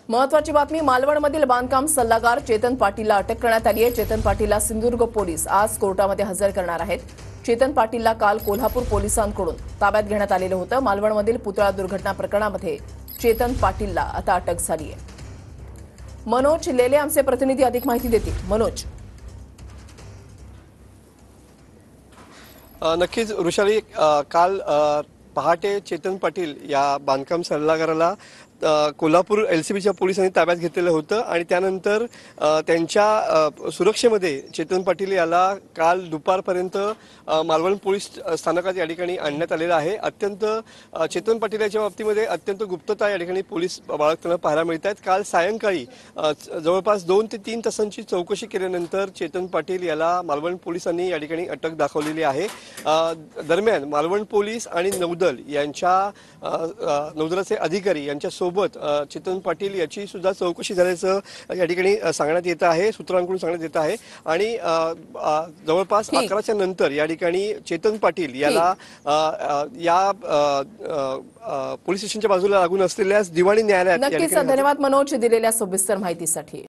महत्वाची बातमी, मालवणमधील बांधकाम सल्लागार चेतन पाटीलला अटक करण्यात आली आहे। चेतन पाटीलला सिंधुदुर्ग पोलीस आज कोर्टामध्ये हजर करणार आहेत। चेतन पाटीलला काल कोल्हापूर पोलिसांकडून ताब्यात घेण्यात आलेलं होतं। मालवणमधील पुतळा दुर्घटना प्रकरणामध्ये चेतन पाटीलला आता अटक झाली आहे। मनोज लेले आमचे प्रतिनिधी अधिक माहिती देतील। मनोज। नक्कीच वृषाली, काल पहाटे चेतन पाटील या बांधकाम सल्लागाराला कोल्हापूर एलसीबीच्या पोलिसांनी ताब्यात घेतलेलं होतं आणि त्यानंतर त्यांच्या सुरक्षेमध्ये चेतन पाटील याला काल दुपारपर्यंत मालवण पोलीस स्थानकात या ठिकाणी आणण्यात आलेलं आहे। अत्यंत चेतन पाटील याच्या बाबतीमध्ये अत्यंत गुप्तता या ठिकाणी पोलीस बाळगताना पाहायला मिळत आहेत। काल सायंकाळी जवळपास 2 ते 3 तासांची चौकशी केल्यानंतर चेतन पाटील याला मालवण पोलिसांनी या ठिकाणी अटक दाखवलेली आहे। दरम्यान मालवण पोलीस आणि नौदल यांच्या नौदलाचे अधिकारी यांच्या सोबत चेतन पाटील याची सुद्धा चौकशी झाल्याचं या ठिकाणी सांगण्यात येत आहे, सूत्रांकडून सांगण्यात येत आहे। आणि जवळपास 11च्या नंतर या ठिकाणी चेतन पाटील याला या पोलीस स्टेशनच्या बाजूला लागून असलेल्या दिवाणी न्यायालयात। नक्कीच धन्यवाद मनोज दिलेल्या सविस्तर माहितीसाठी।